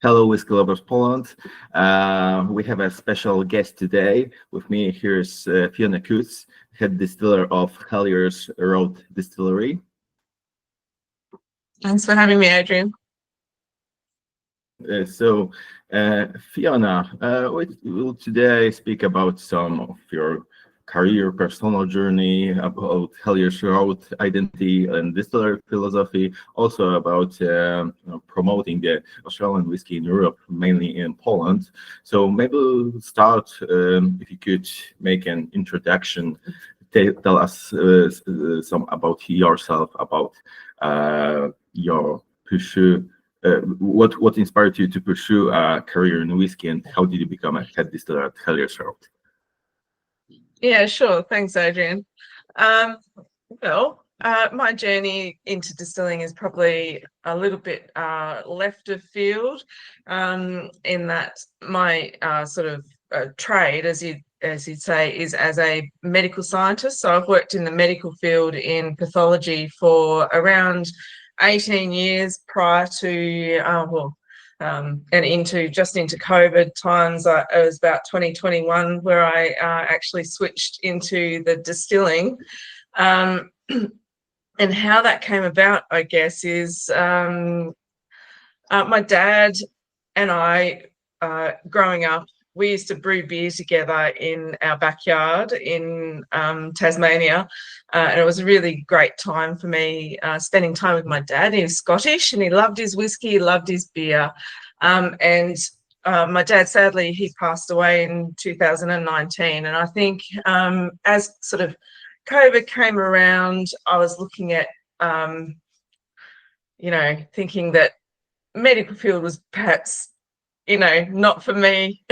Hello, Whisky Lovers Poland. We have a special guest today. With me here is Fiona Coutts, head distiller of Hellyers Road Distillery. Thanks for having me, Adrian. Fiona, we will today speak about some of your career, personal journey, about Hellyers Road identity and distillery philosophy, also about promoting the Australian whiskey in Europe, mainly in Poland. So maybe we'll start, if you could make an introduction, tell us some about yourself, about your pursue. What inspired you to pursue a career in whiskey, and how did you become a head distiller at Hellyers Road? Yeah, sure. Thanks, Adrian. My journey into distilling is probably a little bit left of field, in that my trade, as you'd say, is as a medical scientist. So I've worked in the medical field in pathology for around 18 years prior to and into COVID times. It was about 2021 where I actually switched into the distilling. And how that came about, I guess, is my dad and I, growing up, we used to brew beer together in our backyard in Tasmania. And it was a really great time for me, spending time with my dad. He was Scottish and he loved his whiskey, he loved his beer. My dad, sadly, he passed away in 2019. And I think as sort of COVID came around, I was looking at, thinking that medical field was perhaps, not for me.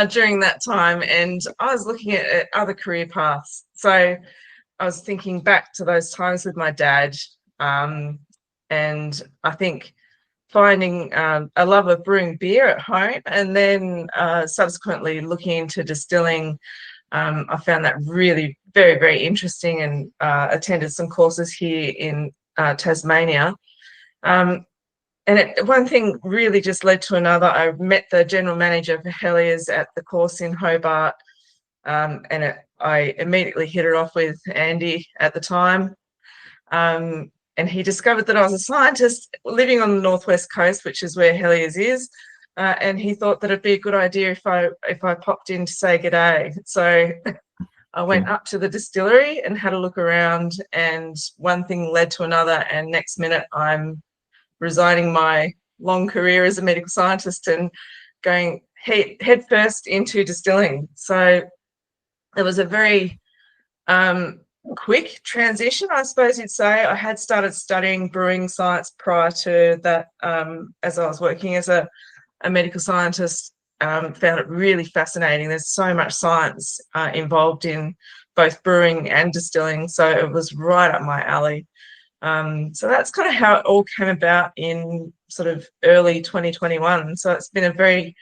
During that time, and I was looking at other career paths. So I was thinking back to those times with my dad, and I think finding a love of brewing beer at home, and then subsequently looking into distilling. I found that really very, very interesting, and attended some courses here in Tasmania. One thing really just led to another. I met the general manager for Hellyers at the course in Hobart, I immediately hit it off with Andy at the time. And he discovered that I was a scientist living on the northwest coast, which is where Hellyers is, and he thought that it'd be a good idea if I popped in to say g'day. So I went up to the distillery and had a look around, and one thing led to another, and next minute I'm resigning my long career as a medical scientist and going head first into distilling. So it was a very quick transition, I suppose you'd say. I had started studying brewing science prior to that, as I was working as a medical scientist. Found it really fascinating. There's so much science involved in both brewing and distilling, so it was right up my alley. So that's kind of how it all came about in sort of early 2021. So it's been a very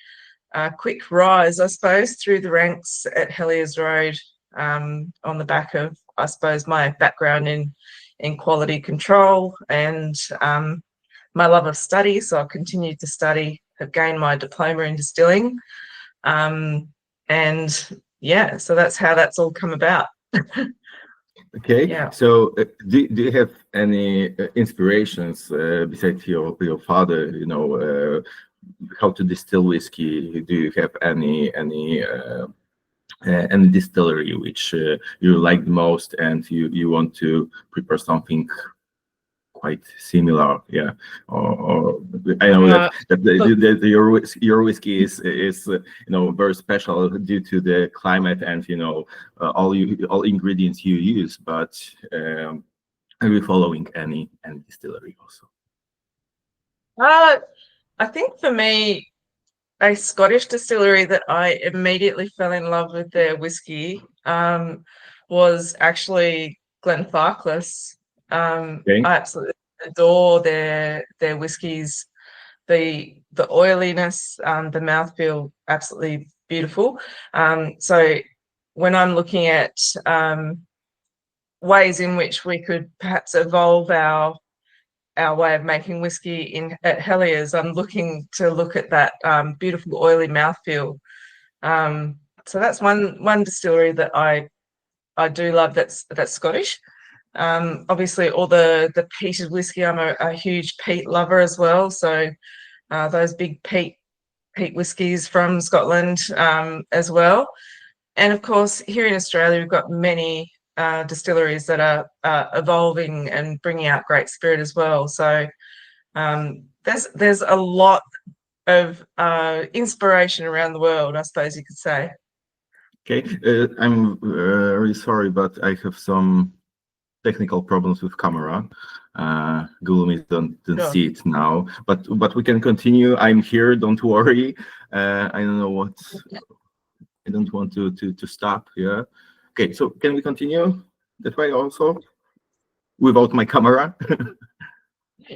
quick rise, I suppose, through the ranks at Hellyers Road, on the back of, I suppose, my background in quality control and my love of study. So I've continued to study, have gained my diploma in distilling. So that's how that's all come about. Okay, yeah. So do you have any inspirations besides your father? How to distill whiskey? Do you have any distillery which you like the most, and you want to prepare something quite similar? Yeah, or I know that your whiskey is very special due to the climate and all ingredients you use. But are you following any distillery also? I think for me, a Scottish distillery that I immediately fell in love with their whiskey was actually Glenfarclas. Okay. I absolutely adore their whiskies. The oiliness, the mouthfeel, absolutely beautiful. So when I'm looking at ways in which we could perhaps evolve our our way of making whiskey at Hellyers. I'm looking to look at that beautiful oily mouthfeel. So that's one distillery that I do love. That's Scottish. Obviously, all the peated whiskey. I'm a huge peat lover as well. So those big peat whiskies from Scotland as well. And of course, here in Australia, we've got many distilleries that are evolving and bringing out great spirit as well. So there's a lot of inspiration around the world, I suppose you could say. Okay, I'm really sorry, but I have some technical problems with camera. Google Meet don't Sure. see it now, but we can continue. I'm here. Don't worry. I don't know what. I don't want to stop. Yeah. Okay. So can we continue that way also, without my camera?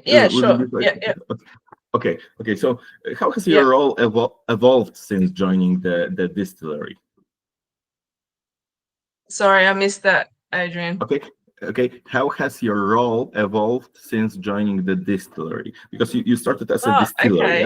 Yeah. Sure. Yeah. Okay. Okay. So how has your role evolved since joining the distillery? Sorry, I missed that, Adrian. Okay. How has your role evolved since joining the distillery? Because you started as a distiller, okay.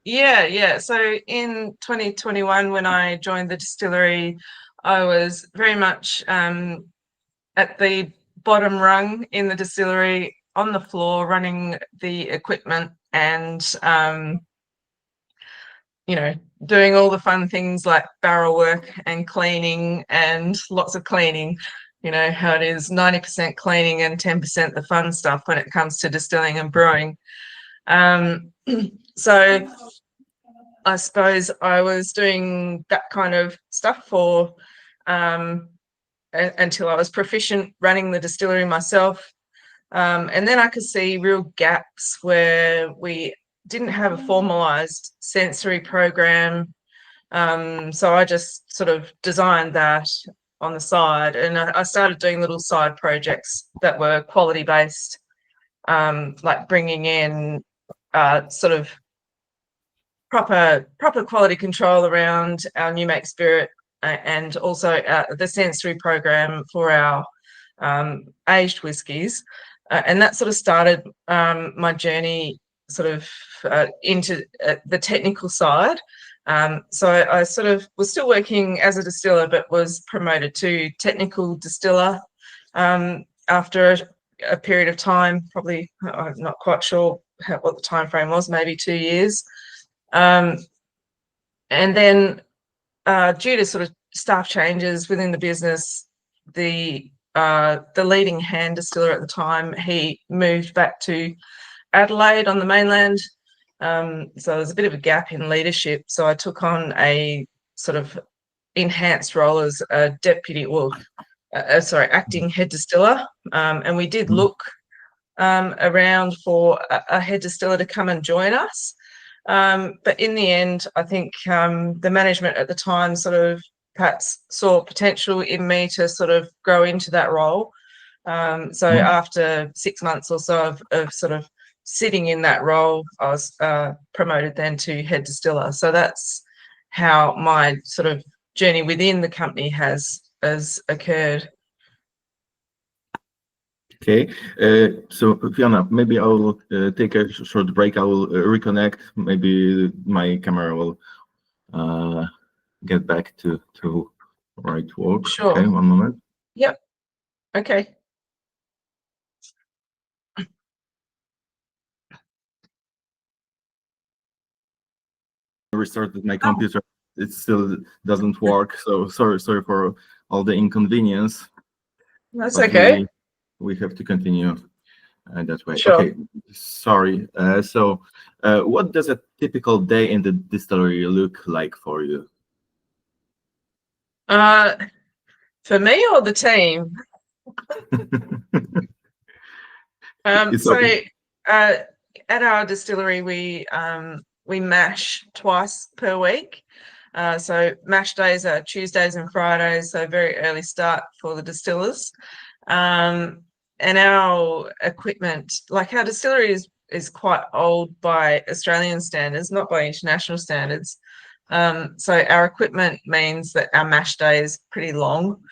yeah? Yeah. So in 2021, when I joined the distillery, I was very much at the bottom rung in the distillery, on the floor, running the equipment and doing all the fun things like barrel work and cleaning and lots of cleaning. You know how it is, 90% cleaning and 10% the fun stuff when it comes to distilling and brewing. So I suppose I was doing that kind of stuff for until I was proficient running the distillery myself. And then I could see real gaps where we didn't have a formalized sensory program. So I just sort of designed that on the side, and I started doing little side projects that were quality based, like bringing in sort of proper quality control around our new make spirit, and also the sensory program for our aged whiskies. And that sort of started my journey sort of into the technical side. So I sort of was still working as a distiller, but was promoted to technical distiller after a period of time, probably, I'm not quite sure what the time frame was, maybe 2 years. And then due to sort of staff changes within the business, the leading hand distiller at the time, he moved back to Adelaide on the mainland. So there's a bit of a gap in leadership. So I took on a sort of enhanced role as a acting head distiller. And we did look around for a head distiller to come and join us. But in the end, I think the management at the time sort of perhaps saw potential in me to sort of grow into that role. So after 6 months or so of sort of sitting in that role, I was promoted then to head distiller. So that's how my sort of journey within the company has occurred. Okay, so Fiona, maybe I will take a short break. I will reconnect. Maybe my camera will get back to right work. Sure. Okay, one moment. Yep. Okay. Restarted my computer. It still doesn't work. So sorry for all the inconvenience. That's okay. We have to continue that way. Sure. Okay, sorry. So what does a typical day in the distillery look like for you? For me or the team? At our distillery, we mash twice per week. So mash days are Tuesdays and Fridays, so very early start for the distillers. And our equipment, like our distillery is quite old by Australian standards, not by international standards. So our equipment means that our mash day is pretty long.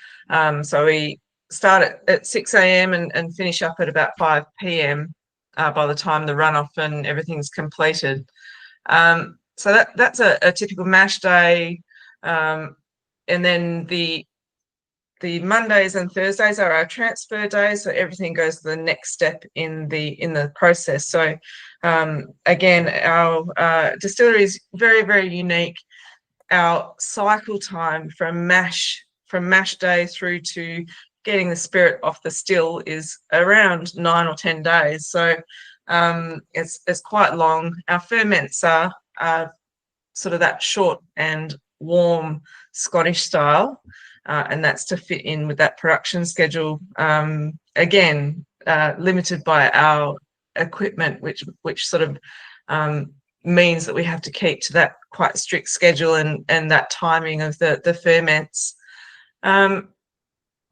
So we start at 6 a.m. and finish up at about 5 p.m. by the time the runoff and everything's completed. So that's a typical mash day. And then the Mondays and Thursdays are our transfer days, so everything goes to the next step in the process. So again, our distillery is very, very unique. Our cycle time from mash day through to getting the spirit off the still is around 9 or 10 days. So it's quite long. Our ferments are sort of that short and warm Scottish style, and that's to fit in with that production schedule. Again, limited by our equipment, which sort of means that we have to keep to that quite strict schedule and that timing of the ferments.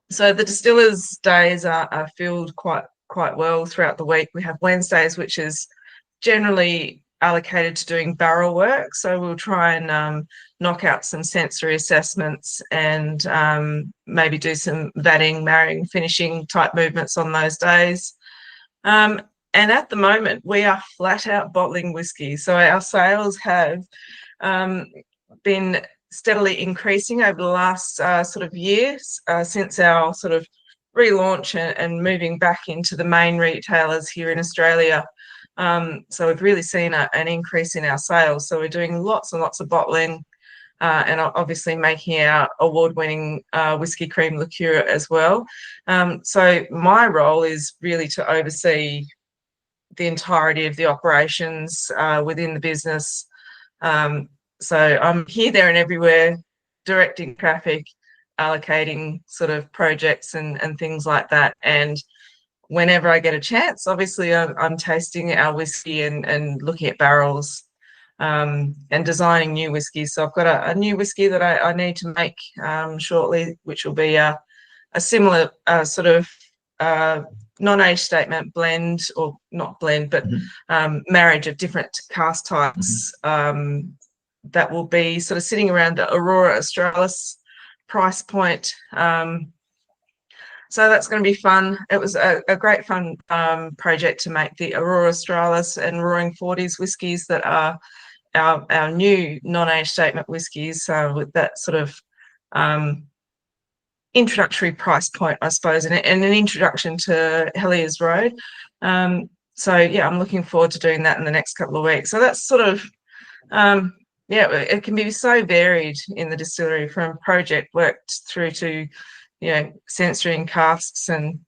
So the distillers' days are filled quite well throughout the week. We have Wednesdays, which is generally allocated to doing barrel work. So we'll try and knock out some sensory assessments and maybe do some vatting, marrying, finishing type movements on those days. And at the moment, we are flat out bottling whiskey. So our sales have been steadily increasing over the last sort of years since our sort of relaunch and moving back into the main retailers here in Australia. So we've really seen an increase in our sales. So we're doing lots and lots of bottling and obviously making our award-winning whiskey cream liqueur as well. So my role is really to oversee the entirety of the operations within the business. So I'm here, there and everywhere, directing traffic, allocating sort of projects and things like that. And whenever I get a chance, obviously I'm tasting our whiskey and looking at barrels and designing new whiskies. So I've got a new whiskey that I need to make shortly, which will be a similar sort of non-age statement blend, or not blend, but marriage of different cask types that will be sort of sitting around the Aurora Australis price point. So that's going to be fun. It was a great fun project to make the Aurora Australis and Roaring Forties whiskies that are our new non-age statement whiskies with that sort of introductory price point, I suppose, and an introduction to Hellyers Road. So yeah, I'm looking forward to doing that in the next couple of weeks. So that's sort of yeah, it can be so varied in the distillery, from project work through to censoring casks and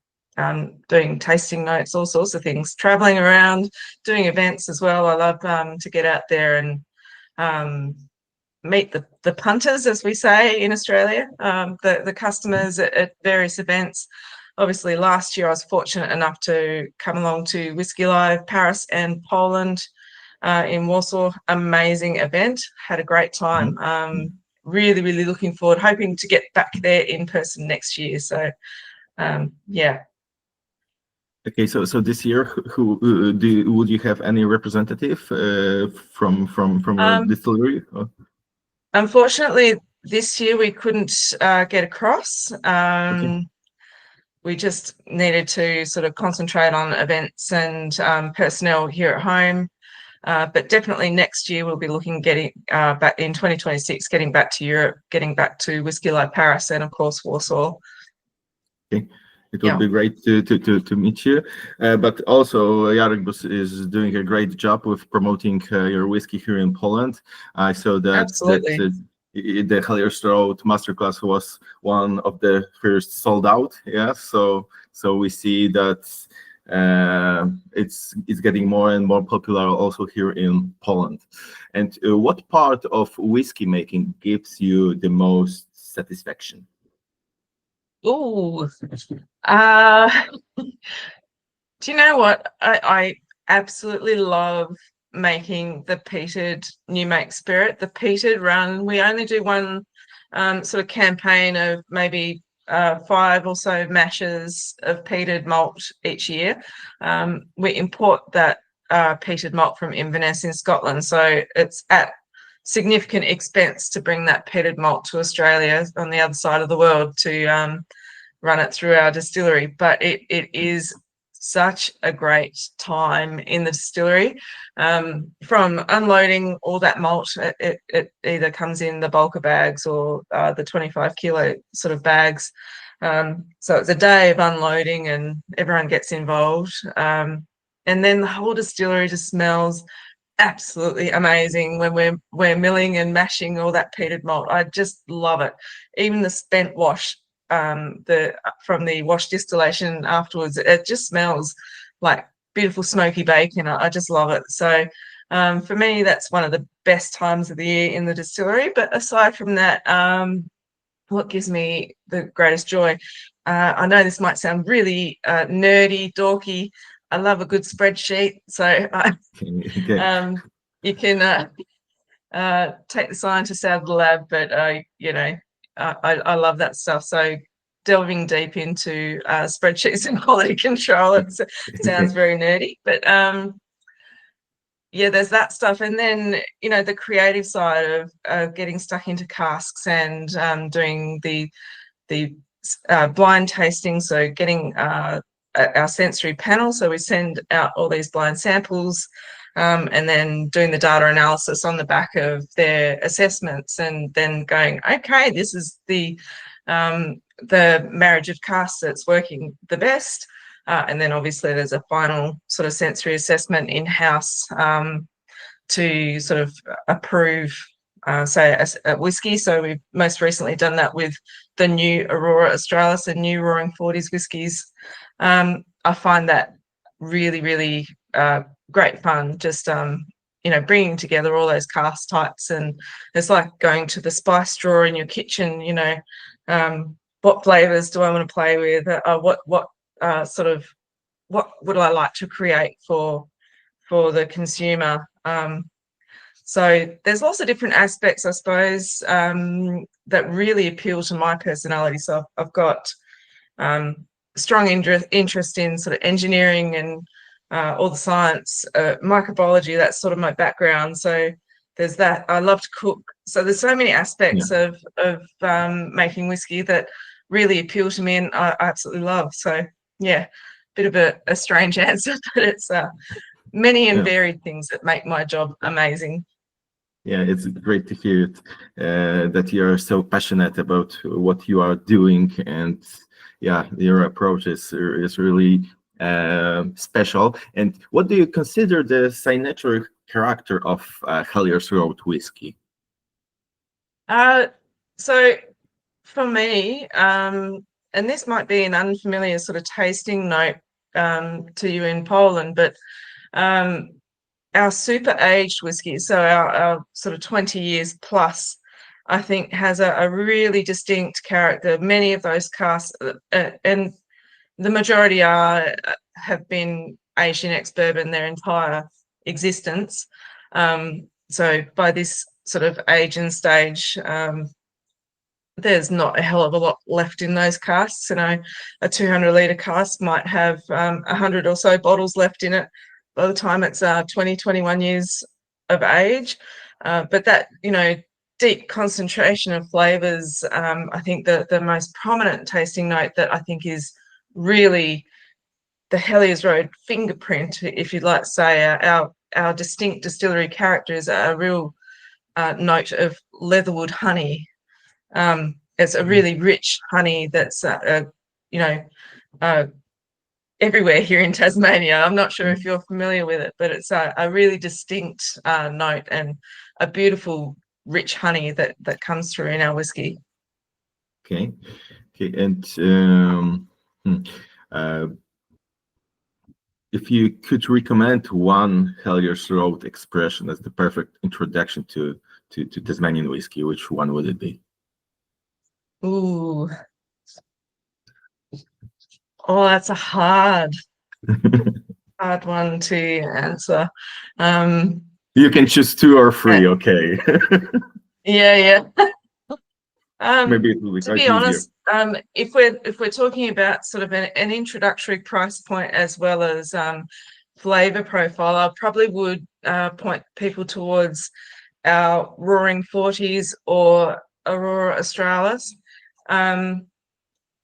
doing tasting notes, all sorts of things, traveling around, doing events as well. I love to get out there and meet the punters, as we say in Australia, the customers at various events. Obviously, last year I was fortunate enough to come along to Whisky Live Paris and Poland in Warsaw. Amazing event. Had a great time. Really, really looking forward, hoping to get back there in person next year. So, yeah. Okay, so this year, who would you have any representative from your distillery? Unfortunately, this year we couldn't get across. We just needed to sort of concentrate on events and personnel here at home. But definitely next year we'll be looking getting back in 2026, getting back to Europe, getting back to Whisky Live Paris, and of course Warsaw. Okay, it would be great to meet you. But also Jarek is doing a great job with promoting your whiskey here in Poland. I saw that the Hellyers Road Masterclass was one of the first sold out. Yeah, so we see that. It's getting more and more popular also here in Poland. And what part of whiskey making gives you the most satisfaction? Oh, do you know what? I absolutely love making the peated new make spirit, the peated run. We only do one sort of campaign of maybe 5 or so mashes of peated malt each year. We import that peated malt from Inverness in Scotland, so it's at significant expense to bring that peated malt to Australia on the other side of the world to run it through our distillery. But it is such a great time in the distillery. From unloading all that malt, it either comes in the bulker bags or the 25 kilo sort of bags. So it's a day of unloading and everyone gets involved. And then the whole distillery just smells absolutely amazing when we're milling and mashing all that peated malt. I just love it. Even the spent wash, from the wash distillation afterwards, it just smells like beautiful smoky bacon. I just love it. So for me, that's one of the best times of the year in the distillery. But aside from that, what gives me the greatest joy? I know this might sound really nerdy, dorky. I love a good spreadsheet. So you can take the scientists out of the lab, but I love that stuff. So delving deep into spreadsheets and quality control, it sounds very nerdy, but yeah, there's that stuff. And then, the creative side of getting stuck into casks and doing the blind tasting. So getting our sensory panel. So we send out all these blind samples and then doing the data analysis on the back of their assessments and then going, okay, this is the marriage of casks that's working the best. And then obviously there's a final sort of sensory assessment in-house to sort of approve, say, a whiskey. So we've most recently done that with the new Aurora Australis and new Roaring 40s whiskies. I find that really, really great fun, just, bringing together all those cask types. And it's like going to the spice drawer in your kitchen, what flavors do I want to play with? What would I like to create for the consumer? So there's lots of different aspects, I suppose, that really appeal to my personality. So I've got strong interest in sort of engineering and all the science, microbiology. That's sort of my background. So there's that. I love to cook. So there's so many aspects of making whiskey that really appeal to me and I absolutely love. So yeah, bit of a strange answer, but it's many and varied things that make my job amazing. Yeah, it's great to hear it, that you're so passionate about what you are doing, and your approach is really special. And what do you consider the signature character of Hellyers Road whiskey? So for me, and this might be an unfamiliar sort of tasting note to you in Poland, but our super aged whiskey, so our sort of 20 years plus, I think has a really distinct character. Many of those casks, and the majority have been aged in ex-bourbon their entire existence. So by this sort of age and stage, there's not a hell of a lot left in those casks. A 200-litre cask might have 100 or so bottles left in it by the time it's 20, 21 years of age. But that, deep concentration of flavours, I think the most prominent tasting note that I think is really the Hellyers Road fingerprint, if you'd like to say, our distinct distillery character is a real note of leatherwood honey. It's a really rich honey that's, everywhere here in Tasmania. I'm not sure if you're familiar with it, but it's a really distinct note and a beautiful, rich honey that comes through in our whiskey. Okay. And if you could recommend one Hellyers Road expression as the perfect introduction to Tasmanian whiskey, which one would it be? Ooh. Oh, that's a hard one to answer. You can choose 2 or 3, okay? Yeah. Maybe it will be to be honest, if we're talking about sort of an introductory price point as well as flavor profile, I probably would point people towards our Roaring 40s or Aurora Australis.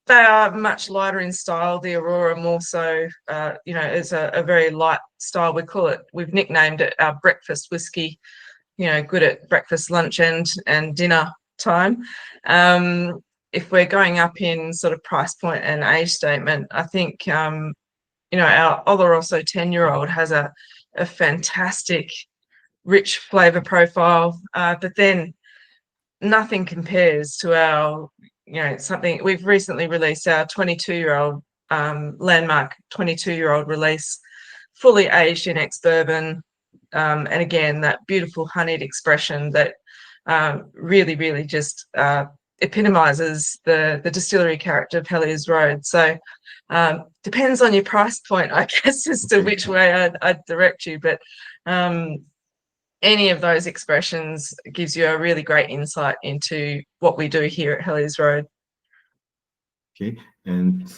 They are much lighter in style. The Aurora more so, is a very light style. We've nicknamed it our breakfast whiskey, good at breakfast, lunch, and dinner time. If we're going up in sort of price point and age statement, I think, our Oloroso 10-year-old has a fantastic, rich flavour profile, but then nothing compares to our, something we've recently released, our 22-year-old landmark 22-year-old release, fully aged in ex-bourbon, and again that beautiful honeyed expression that really, really just epitomizes the distillery character of Hellyers Road. So depends on your price point, I guess, as to which way I'd direct you, but any of those expressions gives you a really great insight into what we do here at Hellyers Road. Okay, and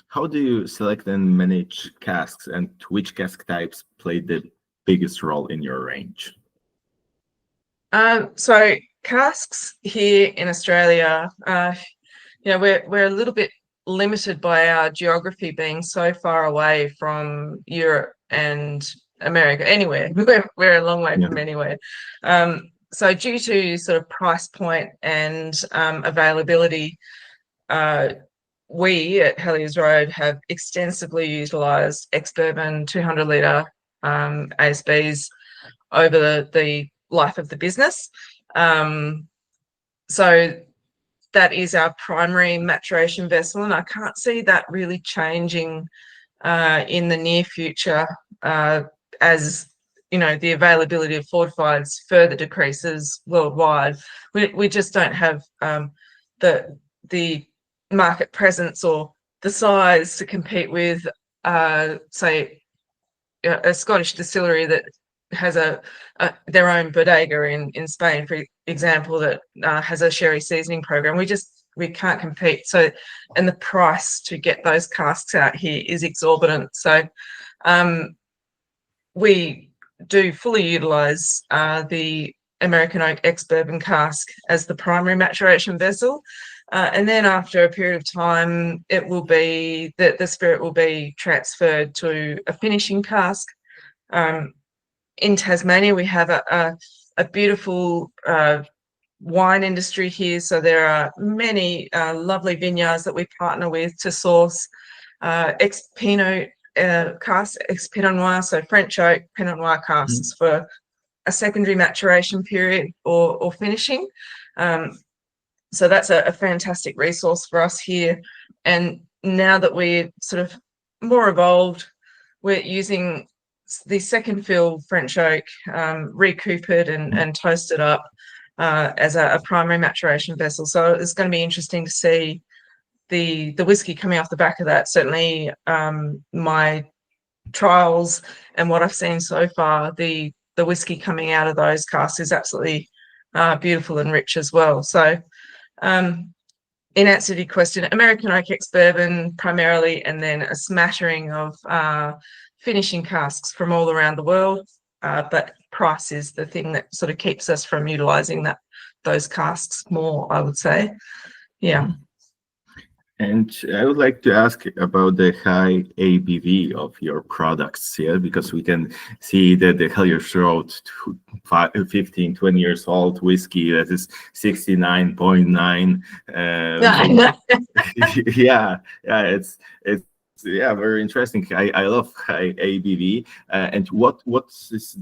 how do you select and manage casks, and which cask types play the biggest role in your range? So casks here in Australia, we're a little bit limited by our geography being so far away from Europe and America. Anywhere, we're a long way from anywhere. So due to sort of price point and availability, we at Hellyers Road have extensively utilised ex-bourbon 200-litre ASBs over the life of the business. So that is our primary maturation vessel, and I can't see that really changing in the near future as the availability of fortifieds further decreases worldwide. We just don't have the market presence or the size to compete with, say, a Scottish distillery that has their own bodega in Spain, for example, that has a sherry seasoning program. We can't compete. So, and the price to get those casks out here is exorbitant. So, we do fully utilize the American oak ex-bourbon cask as the primary maturation vessel. And then after a period of time, it will be that the spirit will be transferred to a finishing cask. In Tasmania, we have a beautiful wine industry here. So there are many lovely vineyards that we partner with to source ex-Pinot casks, ex-Pinot Noir, so French oak Pinot Noir casks for a secondary maturation period or finishing. So that's a fantastic resource for us here. And now that we're sort of more evolved, we're using the second fill French oak, recoopered and toasted up as a primary maturation vessel. So it's going to be interesting to see the whiskey coming off the back of that. Certainly my trials and what I've seen so far, the whiskey coming out of those casks is absolutely beautiful and rich as well. So in answer to your question, American oak ex-bourbon primarily, and then a smattering of finishing casks from all around the world. But price is the thing that sort of keeps us from utilising those casks more, I would say. Yeah. And I would like to ask about the high ABV of your products, because we can see that the Hellyers Road 15, 20 years old whiskey that is 69.9. It's very interesting. I love high ABV. And what is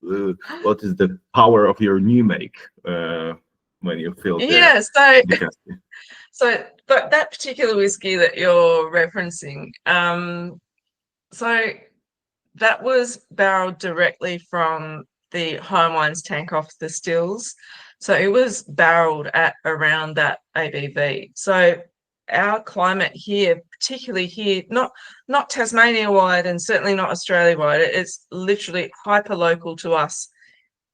the power of your new make when you fill but that particular whiskey that you're referencing, so that was barreled directly from the High Wines tank off the stills. So it was barreled at around that ABV. So our climate here, particularly here, not Tasmania-wide and certainly not Australia-wide, it's literally hyper local to us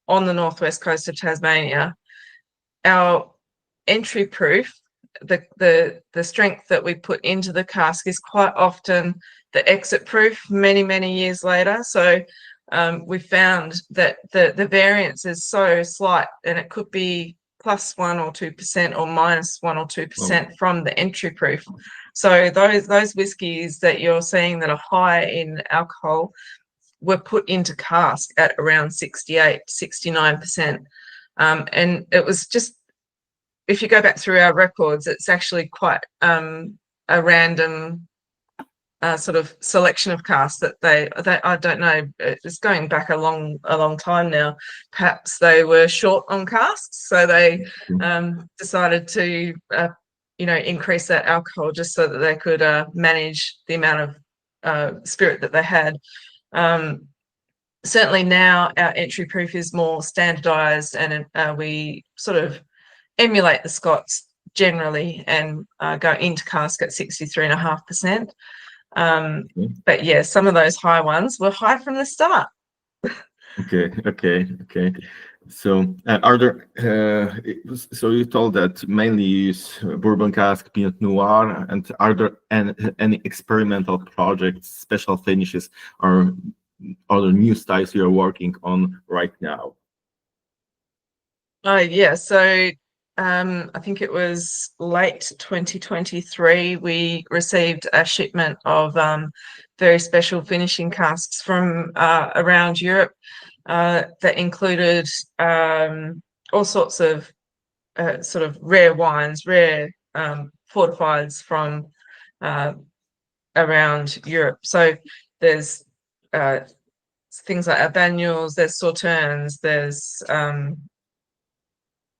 on the northwest coast of Tasmania. Our entry proof, the strength that we put into the cask is quite often the exit proof many years later. So we found that the variance is so slight, and it could be +1 or 2% or -1 or 2% from the entry proof. So those whiskies that you're seeing that are high in alcohol were put into cask at around 68, 69%. And it was just, if you go back through our records, it's actually quite a random sort of selection of casks that they I don't know, it's going back a long time now. Perhaps they were short on casks, so they decided to increase that alcohol just so that they could manage the amount of spirit that they had. Certainly now our entry proof is more standardized, and we sort of emulate the Scots generally and go into cask at 63.5%. But yeah, some of those high ones were high from the start. Okay. So are there? So you told that mainly you use bourbon cask, Pinot Noir, and are there any experimental projects, special finishes, or other new styles you're working on right now? Yeah. So I think it was late 2023, we received a shipment of very special finishing casks from around Europe that included all sorts of sort of rare wines, rare fortifieds from around Europe. So there's things like Banyuls, there's Sauternes, there's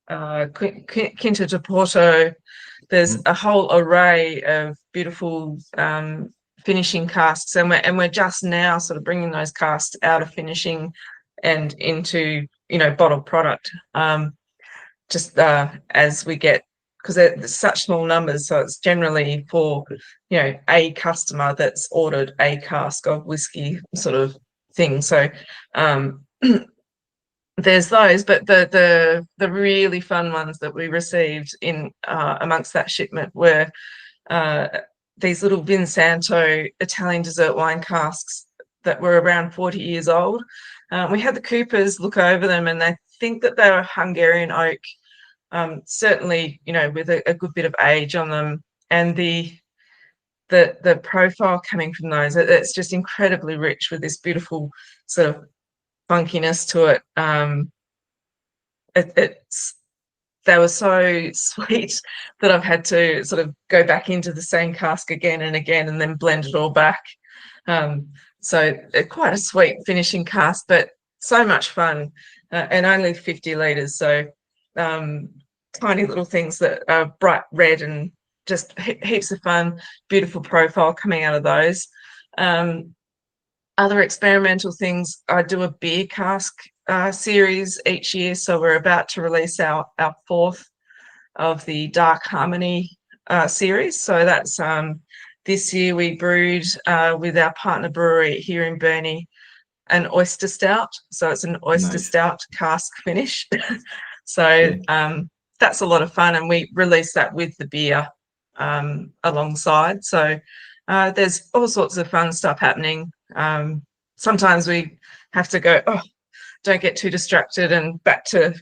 Quinta de Porto. There's a whole array of beautiful finishing casks, and we're just now sort of bringing those casks out of finishing and into bottled product. Just as we get, because there's such small numbers, so it's generally for a customer that's ordered a cask of whiskey sort of thing. So there's those, but the really fun ones that we received in amongst that shipment were these little Vinsanto Italian dessert wine casks that were around 40 years old. We had the Coopers look over them, and they think that they were Hungarian oak, certainly with a good bit of age on them, and the profile coming from those, it's just incredibly rich with this beautiful sort of funkiness to it. They were so sweet that I've had to sort of go back into the same cask again and again and then blend it all back. So quite a sweet finishing cask, but so much fun, and only 50 litres. So tiny little things that are bright red and just heaps of fun, beautiful profile coming out of those. Other experimental things, I do a beer cask series each year. So we're about to release our fourth of the Dark Harmony series. So that's this year we brewed with our partner brewery here in Burnie an oyster stout. So it's an oyster stout cask finish. So that's a lot of fun, and we release that with the beer alongside. So there's all sorts of fun stuff happening. Sometimes we have to go, don't get too distracted, and back to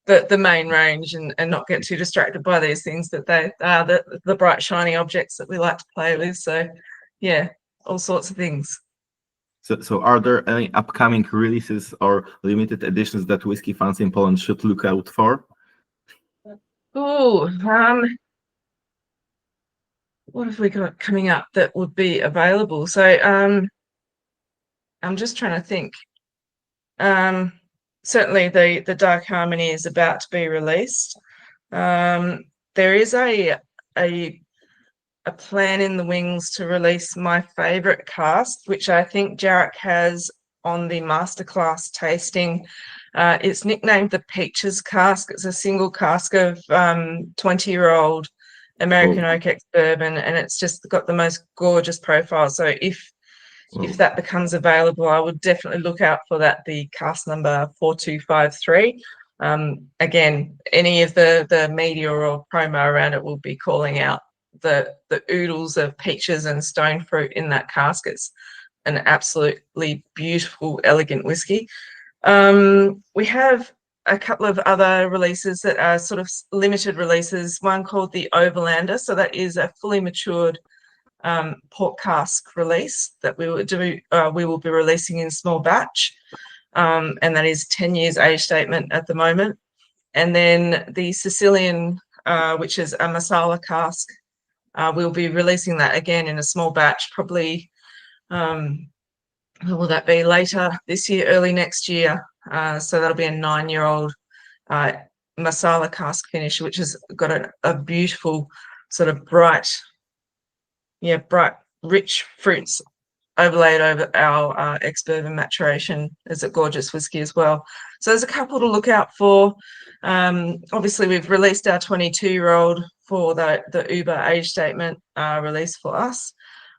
the main range, and not get too distracted by these things that they are the bright shiny objects that we like to play with. So yeah, all sorts of things. So are there any upcoming releases or limited editions that whiskey fans in Poland should look out for? What have we got coming up that would be available? So I'm just trying to think. Certainly the Dark Harmony is about to be released. There is a plan in the wings to release my favorite cask, which I think Jarek has on the masterclass tasting. It's nicknamed the Peaches cask. It's a single cask of 20-year-old American oak ex bourbon, and it's just got the most gorgeous profile. So if that becomes available, I would definitely look out for that, the cask number 4253. Again, any of the media or promo around it will be calling out the oodles of peaches and stone fruit in that cask. It's an absolutely beautiful, elegant whiskey. We have a couple of other releases that are sort of limited releases. One called the Overlander, so that is a fully matured port cask release that we will be releasing in small batch, and that is 10 years age statement at the moment. And then the Sicilian, which is a Marsala cask, we'll be releasing that again in a small batch, probably, will that be later this year, early next year? So that'll be a 9-year-old Marsala cask finish, which has got a beautiful sort of bright, rich fruits overlaid over our ex-bourbon maturation. Is a gorgeous whiskey as well. So there's a couple to look out for. Obviously, we've released our 22-year-old for the Uber age statement release for us.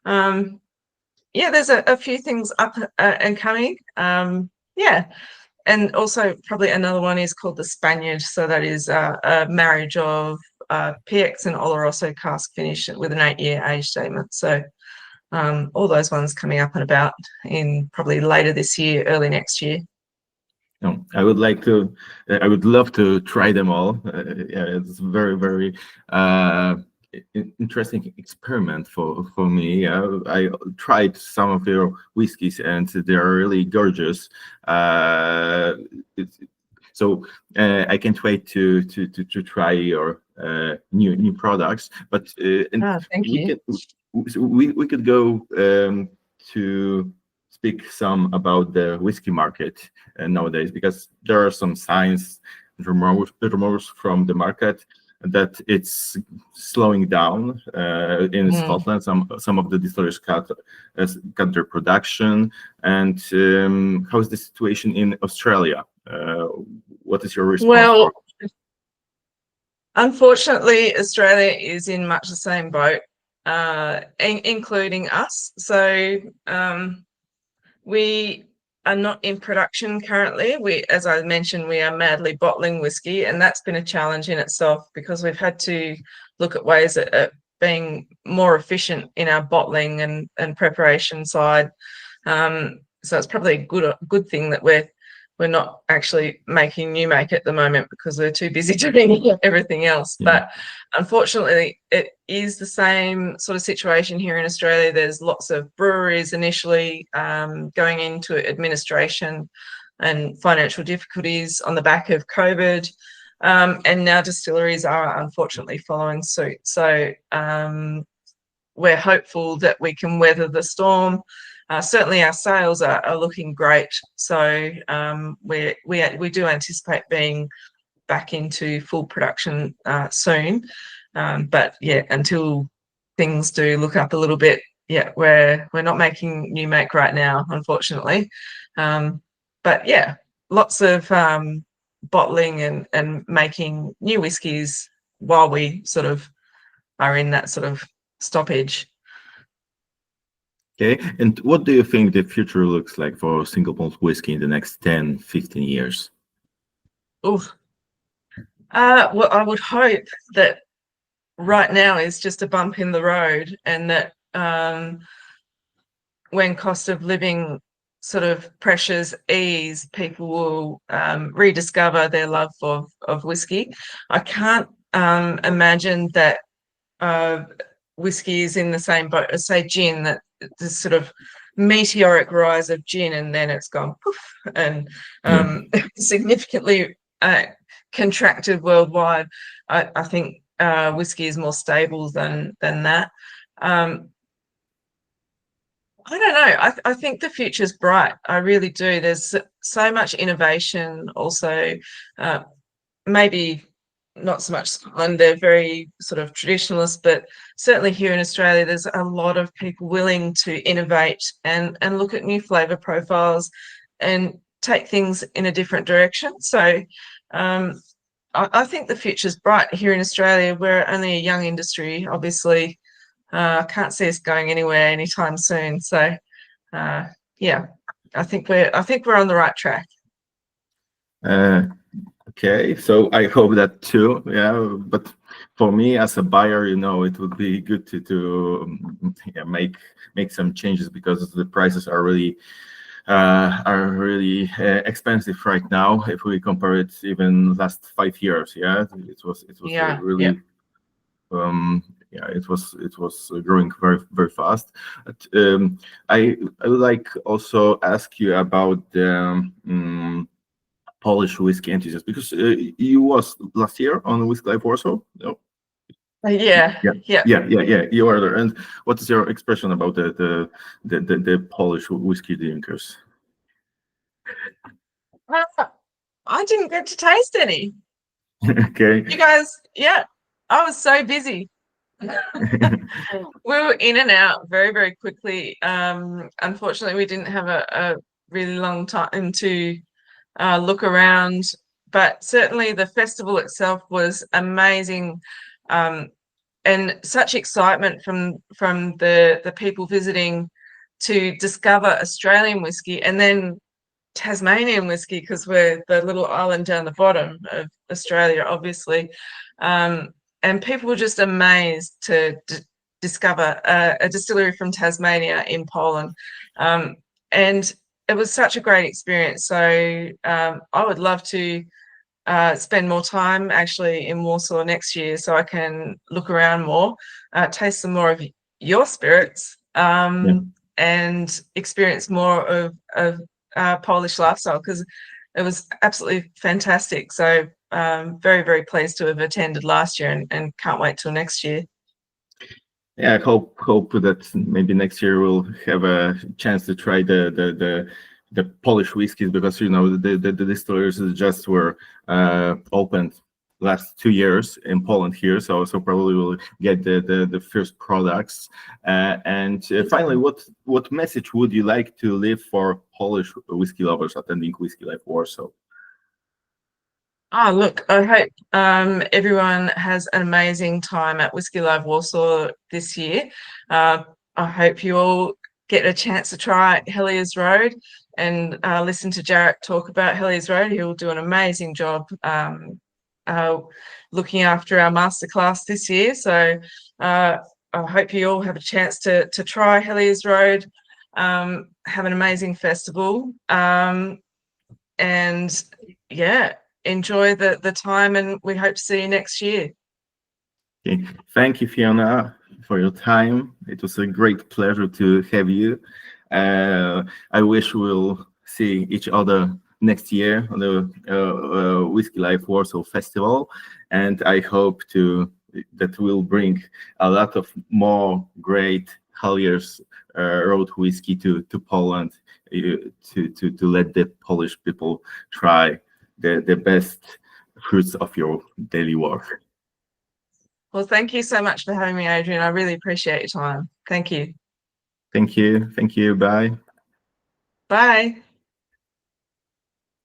There's a few things up and coming. And also probably another one is called the Spaniard. So that is a marriage of PX and Oloroso cask finish with an 8-year age statement. So all those ones coming up and about in probably later this year, early next year. No, I would love to try them all. It's very, very interesting experiment for me. I tried some of your whiskeys and they are really gorgeous. So I can't wait to try your new products. But thank you. We could go to speak some about the whiskey market nowadays, because there are some signs, rumors from the market that it's slowing down in Scotland. Some of the distilleries cut their production. And how is the situation in Australia? What is your response? Well, unfortunately, Australia is in much the same boat, including us. So we are not in production currently. As I mentioned, we are madly bottling whiskey, and that's been a challenge in itself because we've had to look at ways at being more efficient in our bottling and preparation side. So it's probably a good thing that we're not actually making new make at the moment because we're too busy doing everything else. Yeah. But unfortunately, it is the same sort of situation here in Australia. There's lots of breweries initially going into administration and financial difficulties on the back of COVID. And now distilleries are unfortunately following suit. So we're hopeful that we can weather the storm. Certainly our sales are looking great. So we do anticipate being back into full production soon. But yeah, until things do look up a little bit, we're not making new make right now, unfortunately. But yeah, lots of bottling and making new whiskies while we sort of are in that sort of stoppage. Okay, and what do you think the future looks like for single malt whiskey in the next 10, 15 years? Well, I would hope that right now is just a bump in the road, and that when cost of living sort of pressures ease, people will rediscover their love of whiskey. I can't imagine that whiskey is in the same boat as, say, gin, that this sort of meteoric rise of gin and then it's gone poof and significantly contracted worldwide. I think whiskey is more stable than that. I don't know. I think the future's bright. I really do. There's so much innovation also. Maybe not so much Scotland, they're very sort of traditionalist, but certainly here in Australia, there's a lot of people willing to innovate and look at new flavour profiles and take things in a different direction. So I think the future's bright here in Australia. We're only a young industry, obviously. I can't see us going anywhere anytime soon. So yeah, I think we're on the right track. Okay, so I hope that too. Yeah, but for me as a buyer, it would be good to make some changes because the prices are really are really expensive right now. If we compare it even last 5 years, yeah, it was Yeah, yeah. really yeah, it was growing very fast. But, I would like also ask you about the Polish whiskey enthusiast, because you was last year on Whisky Live Warsaw. No? Yeah, Yeah, yeah. yeah. You are there. And what is your expression about the Polish whiskey drinkers? I didn't get to taste any. Okay. You guys, yeah, I was so busy. We were in and out very quickly. Unfortunately, we didn't have a really long time to look around, but certainly the festival itself was amazing, and such excitement from the people visiting to discover Australian whiskey and then Tasmanian whiskey, because we're the little island down the bottom of Australia, obviously. And people were just amazed to discover a distillery from Tasmania in Poland. And it was such a great experience. So I would love to spend more time actually in Warsaw next year so I can look around more, taste some more of your spirits, Yeah. and experience more of Polish lifestyle, because it was absolutely fantastic. So very pleased to have attended last year, and can't wait till next year. Yeah, I hope that maybe next year we'll have a chance to try the Polish whiskeys, because the distilleries just were opened last 2 years in Poland here, so probably we'll get the first products. And finally, what message would you like to leave for Polish whiskey lovers attending Whisky Live Warsaw? Oh, look, I hope everyone has an amazing time at Whisky Live Warsaw this year. I hope you all get a chance to try Hellyers Road and listen to Jarek talk about Hellyers Road. He'll do an amazing job looking after our masterclass this year. So I hope you all have a chance to try Hellyers Road, have an amazing festival, and yeah, enjoy the time, and we hope to see you next year. Okay. Thank you, Fiona, for your time. It was a great pleasure to have you. I wish we'll see each other next year on the Whisky Live Warsaw Festival, and I hope that we'll bring a lot of more great Hellyers road whiskey to Poland, to let the Polish people try the best fruits of your daily work. Well, thank you so much for having me, Adrian. I really appreciate your time. Thank you. Thank you. Bye. Bye.